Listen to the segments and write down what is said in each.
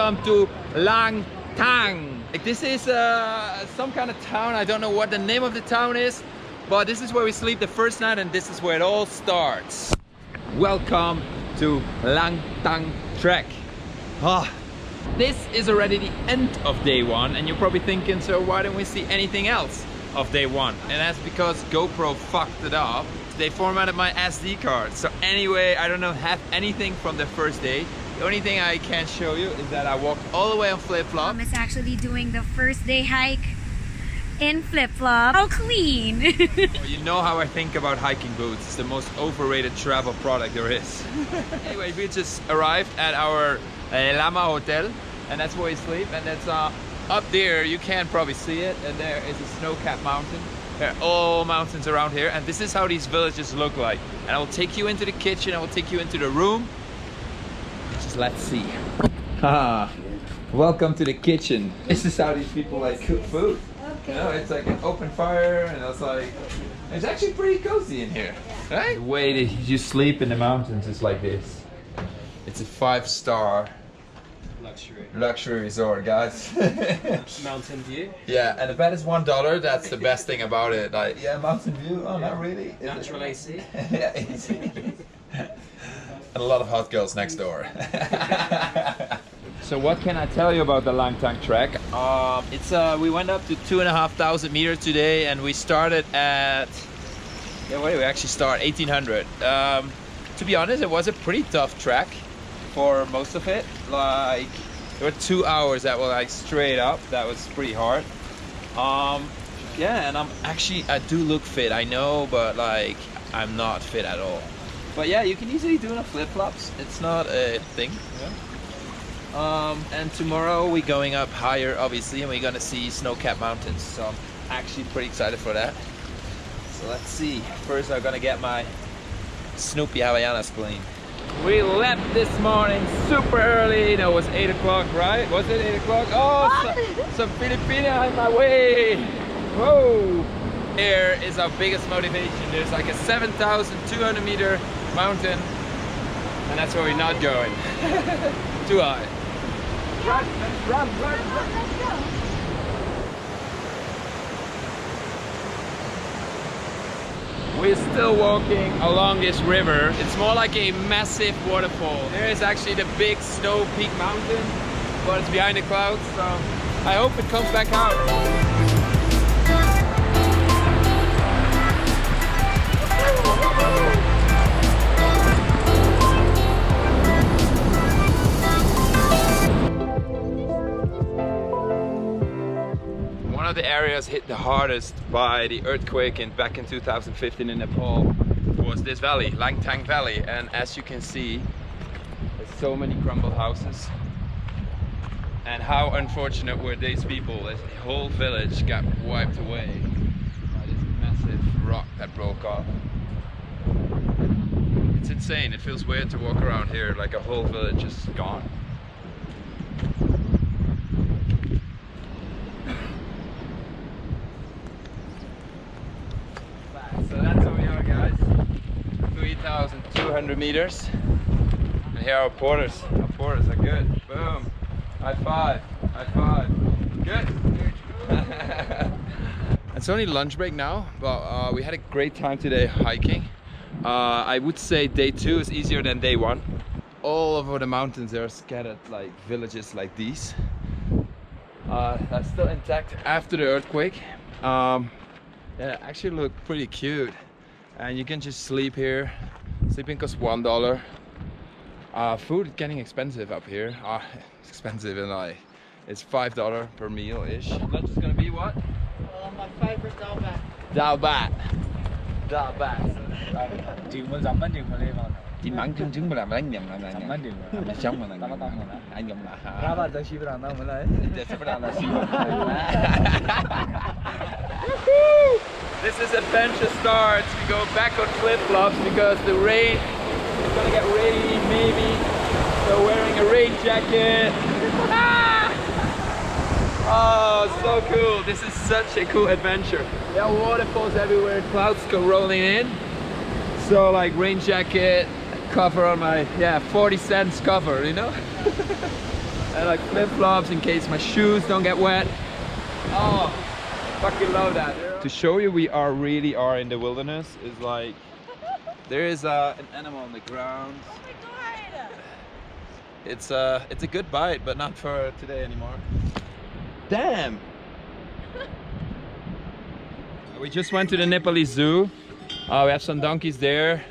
welcome to Langtang. This is some kind of town. I don't know what the name of the town is, but this is where we sleep the first night and this is where it all starts. Welcome to Langtang Trek. This is already the end of day one and you're probably thinking, so why don't we see anything else of day one? And that's because GoPro fucked it up. They formatted my SD card. So anyway, I don't have anything from the first day. The only thing I can show you is that I walked all the way on flip-flop. Mom is actually doing the first day hike in flip-flop. How clean! You know how I think about hiking boots. It's the most overrated travel product there is. Anyway, we just arrived at our Lama hotel and that's where we sleep, and that's up there. You can probably see it, and there is a snow-capped mountain. There are all mountains around here, and this is how these villages look like. And I will take you into the kitchen, I will take you into the room. Just let's see. Welcome to the kitchen. This is how these people like cook food. Okay. You know, it's like an open fire, and it's actually pretty cozy in here, right? The way that you sleep in the mountains is like this. It's a 5-star luxury resort, guys. Mountain view. Yeah, and the bed is $1. That's the best thing about it. Like, yeah, mountain view. Oh, not really. Natural AC. Yeah, AC. And a lot of hot girls next door. So what can I tell you about the Langtang Trek? We went up to 2,500 meters today, and we started at, where did we actually start? 1,800. To be honest, it was a pretty tough trek for most of it. Like, there were 2 hours that were like straight up. That was pretty hard. Yeah, and I do look fit, I know, but like I'm not fit at all. But yeah, you can easily do it on flip-flops. It's not a thing. Yeah. And tomorrow we're going up higher, obviously, and we're gonna see snow-capped mountains. So I'm actually pretty excited for that. So let's see. First, I'm gonna get my Snoopy Havaianas clean. We left this morning super early. No, it was 8 o'clock, right? Was it 8 o'clock? Oh, some Filipina on my way. Whoa! Here is our biggest motivation. There's like a 7,200 meter mountain, and that's where we're not going. Too high. Run. Let's go. We're still walking along this river. It's more like a massive waterfall. There is actually the big snow peak mountain, but it's behind the clouds, so I hope it comes back out. One of the areas hit the hardest by the earthquake back in 2015 in Nepal was this valley, Langtang Valley, and as you can see, there's so many crumbled houses. And how unfortunate were these people? This whole village got wiped away by this massive rock that broke off. It's insane. It feels weird to walk around here like a whole village is gone. So that's where we are, guys. 3,200 meters. And here are our porters. Our porters are good. Boom. High five. High five. Good. It's only lunch break now, but we had a great time today hiking. I would say day 2 is easier than day 1. All over the mountains there are scattered like villages like these. That's still intact after the earthquake. Yeah, actually look pretty cute, and you can just sleep here. Sleeping costs $1. Food is getting expensive up here. It's expensive, and like it's $5 per meal ish. Lunch is gonna be what? My favorite dal bat. Dal bat. Dal bat. Chị mắng chứng chứng mà làm đánh nhầm làm sống mà anh nhầm là ra ba tới xí vào đâu mới lấy sẽ vào là xí. This is adventure starts. We go back on flip-flops because the rain is gonna get rainy maybe. So wearing a rain jacket. Oh, so cool. This is such a cool adventure. There are waterfalls everywhere, clouds go rolling in. So like rain jacket, cover on my 40 cents cover, you know. I like flip-flops in case my shoes don't get wet. Oh, fucking love that. To show you we really are in the wilderness is like, there is an animal on the ground. Oh my god! It's a good bite, but not for today anymore. Damn! We just went to the Nepalese zoo. We have some donkeys there.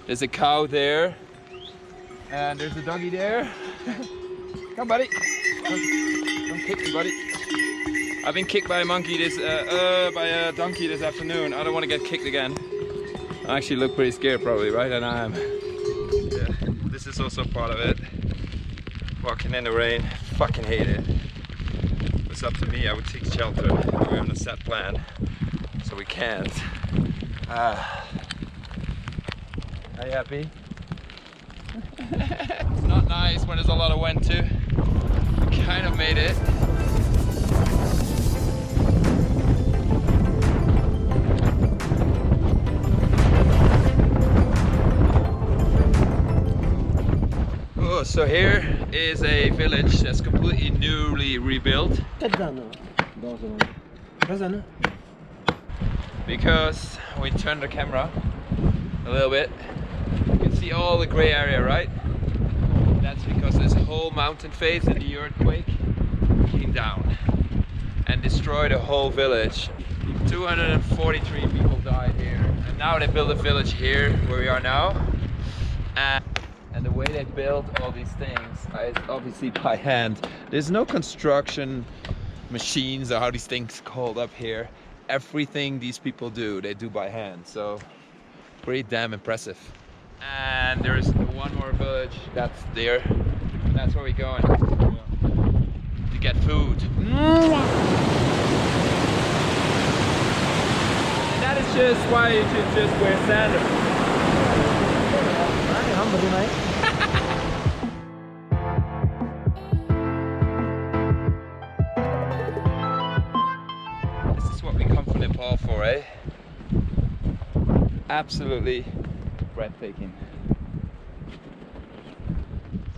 There's a cow there. And there's a doggy there. Come, buddy. Don't kick me, buddy. I've been kicked by a monkey by a donkey this afternoon. I don't want to get kicked again. I actually look pretty scared, probably, right? And I am. Yeah. This is also part of it. Walking in the rain, fucking hate it. If it's up to me, I would take shelter. We're on a set plan, so we can't. Are you happy? It's not nice when there's a lot of wind too. We kind of made it. Oh, so here is a village that's completely newly rebuilt. Because we turned the camera a little bit, you can see all the gray area, right? That's because this whole mountain face and the earthquake came down and destroyed a whole village. 243 people died here, and now they built a village here where we are now. And the way they built all these things is obviously by hand. There's no construction machines or how these things called up here. Everything these people do, they do by hand. So pretty damn impressive. And there's one more village that's there. That's where we're going to get food. And that is just why you should just wear sandals. This is what we come from Nepal for, eh? Absolutely breathtaking.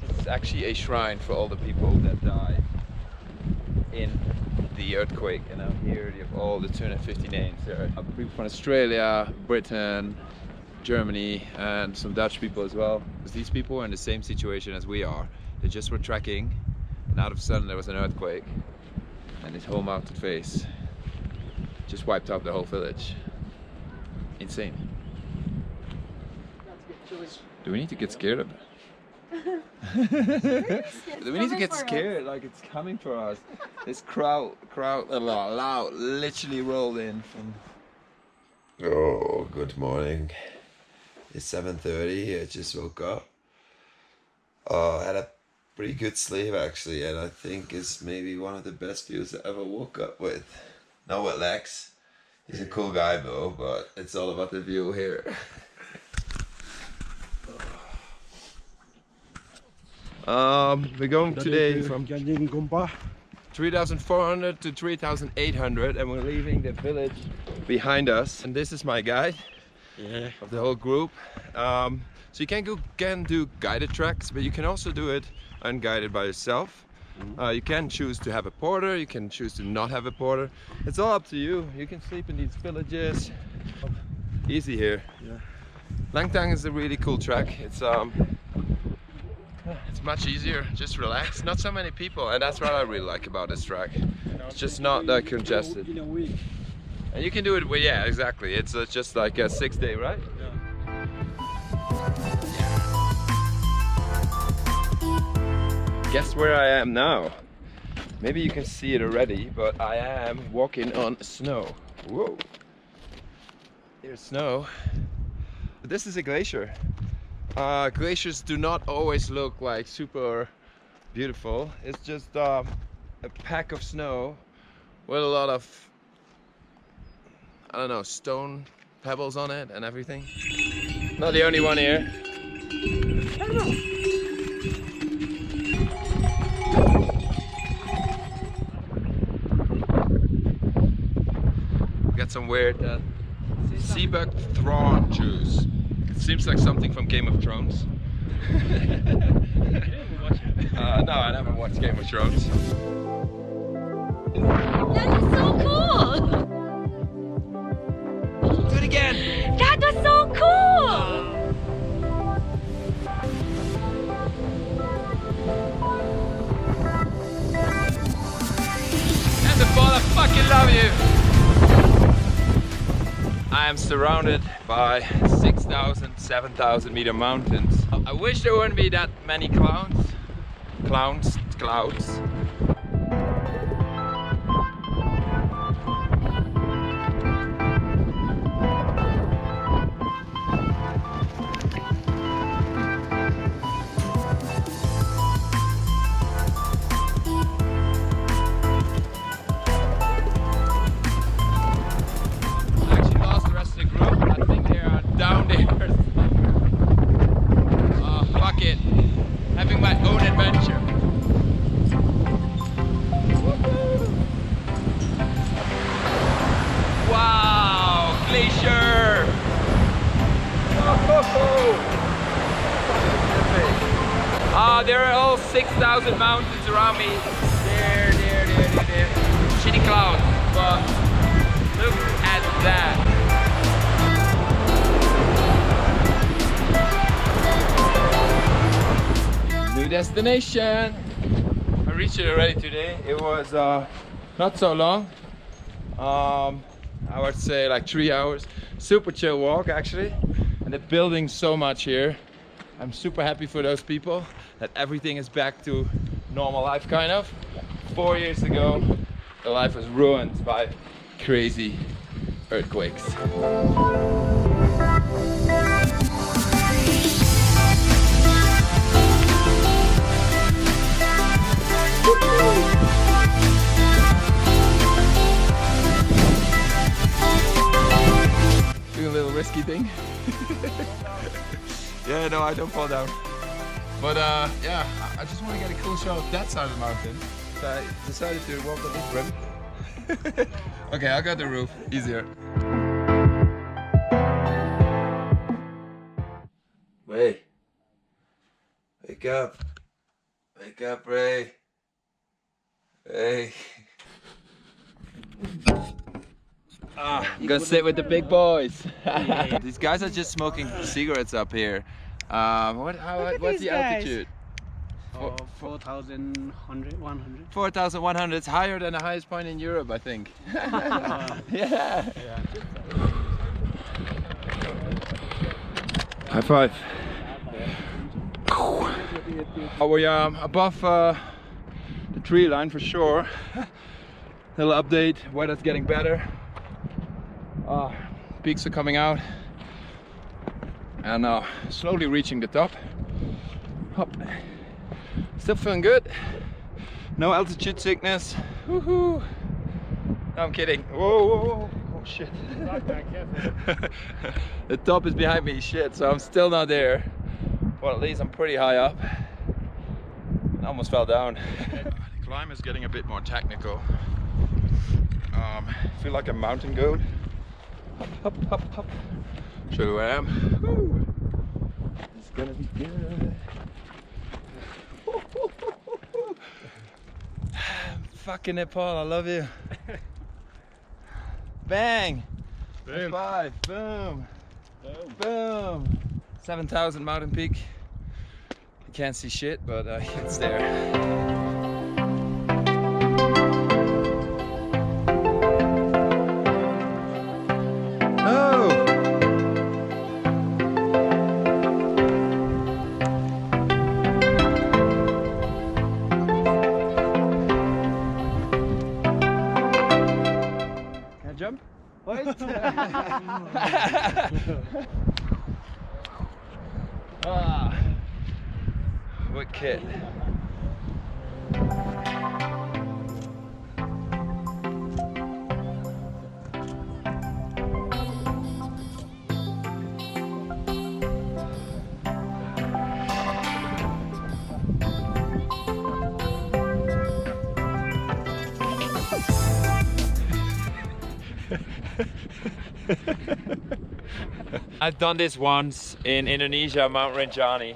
It's actually a shrine for all the people that died in the earthquake, and out here you have all the 250 names. There are people from Australia, Britain, Germany, and some Dutch people as well. Because these people are in the same situation as we are. They just were trekking, and out of a sudden there was an earthquake, and this whole mountain face just wiped out the whole village. Insane. Do we need to get scared of it? Do we need to get scared? Like it's coming for us. This crowd literally rolled in from. Oh, good morning. It's 7:30. I just woke up. I had a pretty good sleep actually, and I think it's maybe one of the best views I ever woke up with. Not with Lex. He's a cool guy though, but it's all about the view here. We're going today from 3,400 to 3,800, and we're leaving the village behind us. And this is my guide of the whole group. So you can do guided treks, but you can also do it unguided by yourself. You can choose to have a porter, you can choose to not have a porter. It's all up to you. You can sleep in these villages. Easy here. Langtang is a really cool trek. It's much easier, just relax. Not so many people, and that's what I really like about this track. It's just not that congested. And you can do it with, yeah, exactly. It's just like a 6-day, right? Guess where I am now? Maybe you can see it already, but I am walking on snow. Whoa! There's snow. This is a glacier. Glaciers do not always look like super beautiful. It's just a pack of snow with a lot of, I don't know, stone pebbles on it and everything. Not the only one here. We got some weird seabug thorn juice. Seems like something from Game of Thrones. No, I never watched Game of Thrones. That is so cool! Do it again! That was so cool! And the ball, I fucking love you! I am surrounded by 6,000, 7,000 meter mountains. I wish there wouldn't be that many clouds. Having my own adventure. Wow, Glacier! There are all 6,000 mountains around me. There. Shitty clouds, but look at that. New destination. I reached it already today. It was not so long. I would say like 3 hours. Super chill walk actually. And they're building so much here. I'm super happy for those people that everything is back to normal life kind of. 4 years ago, the life was ruined by crazy earthquakes. Doing a little risky thing. Yeah, no, I don't fall down. But yeah, I just want to get a cool shot of that side of the mountain. So I decided to walk on this rim. Okay, I got the roof, easier. Ray, wake up. Wake up, Ray. Ray. Go sit with the big boys. These guys are just smoking cigarettes up here. What's the altitude? 4,100. 4,100. It's higher than the highest point in Europe, I think. Yeah. High five. We are above the tree line for sure. Little update. Weather's getting better. Peaks are coming out. And slowly reaching the top. Hop. Still feeling good. No altitude sickness. Woohoo! No, I'm kidding. Whoa. Oh shit. The top is behind me, shit, so I'm still not there. Well, at least I'm pretty high up. I almost fell down. The climb is getting a bit more technical. I feel like a mountain goat. Hop. Show you where I am. Woo. It's gonna be good. Fucking Nepal, I love you. Bang! Boom. High five! Boom! 7,000 mountain peak. You can't see shit, but it's there. Jump? What? Wicked. I've done this once in Indonesia, Mount Rinjani,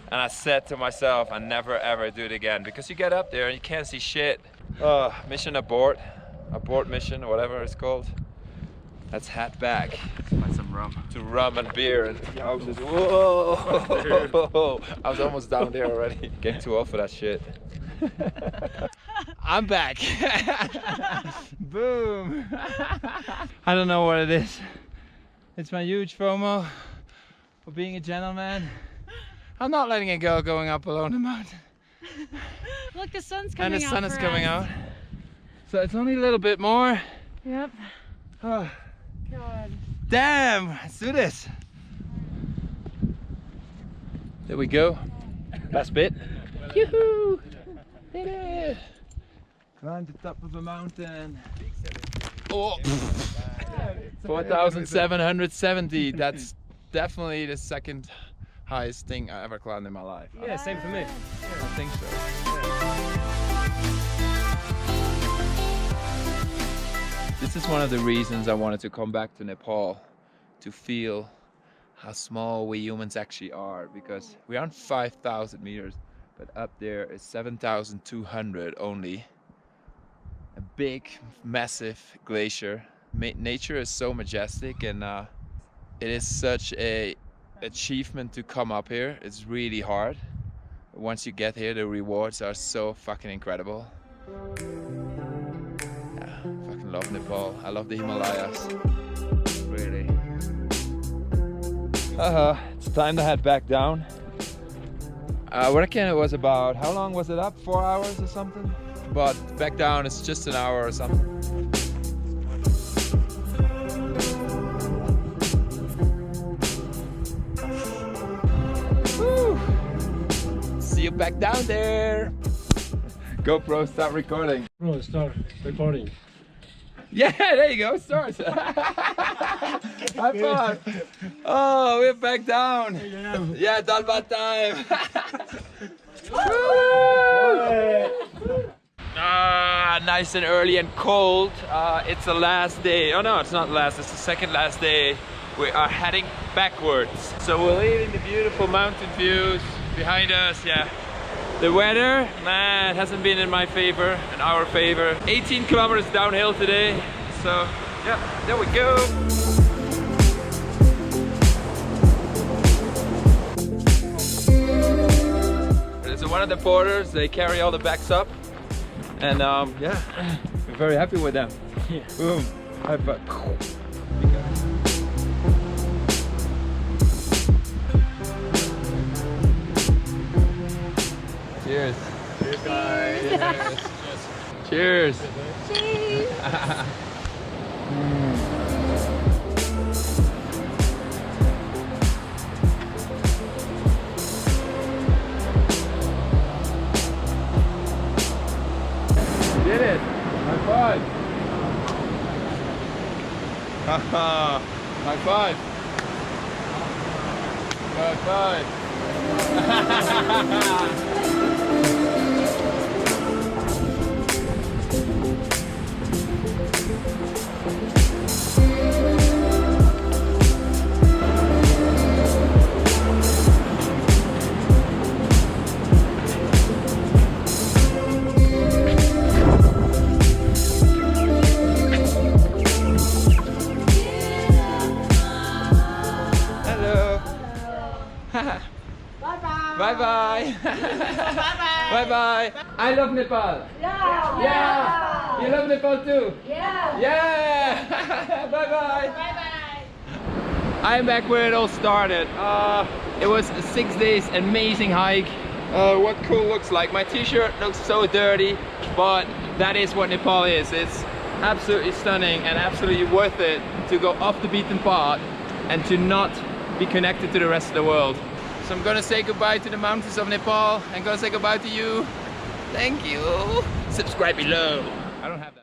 And I said to myself, I never ever do it again, because you get up there and you can't see shit. Mission abort mission, or whatever it's called. Let's head back. Find some rum. To rum and beer, and I was just, whoa! I was almost down there already. Getting too old for that shit. I'm back. Boom. I don't know what it is. It's my huge FOMO for being a gentleman. I'm not letting it go going up alone the mountain. Look, the sun's coming out. And the sun is for coming us. out. So it's only a little bit more. Yep. Oh, God. damn, let's do this. There we go. Last bit. Yoo-hoo! Did it! Climb the top of a mountain. Oh! 4,770. That's definitely the second highest thing I ever climbed in my life. Yeah, same for me. I think so. This is one of the reasons I wanted to come back to Nepal, to feel how small we humans actually are, because we aren't 5,000 meters, but up there is 7,200 only. A big, massive glacier. Nature is so majestic, and it is such a achievement to come up here. It's really hard. Once you get here, the rewards are so fucking incredible. Yeah, fucking love Nepal. I love the Himalayas. Really. It's time to head back down. I reckon it was about, how long was it up? 4 hours or something? But back down it's just an hour or something. Woo. See you back down there. GoPro, start recording. Bro, start recording. Yeah, there you go, start. High five. Oh, we're back down. Yeah, Dalbat time. Nice and early and cold. It's the last day. Oh no, it's not last, it's the second last day. We are heading backwards. So we're leaving the beautiful mountain views behind us. Yeah. The weather, man, hasn't been in my favor, in our favor. 18 kilometers downhill today. So yeah, there we go. So one of the porters, they carry all the bags up, and yeah, we're very happy with them. Yeah. Boom. High five. Cheers. Cheers, guys. Cheers. Cheers. Did it! High five! Haha! High five! High five! Bye bye. Bye bye. I love Nepal. Yeah. Yeah. You love Nepal too. Yeah. Yeah. Bye bye. Bye bye. I'm back where it all started. It was a 6 days amazing hike. What cool looks like. My t-shirt looks so dirty, but that is what Nepal is. It's absolutely stunning and absolutely worth it to go off the beaten path and to not be connected to the rest of the world. So I'm gonna say goodbye to the mountains of Nepal and gonna say goodbye to you. Thank you. Subscribe below. I don't have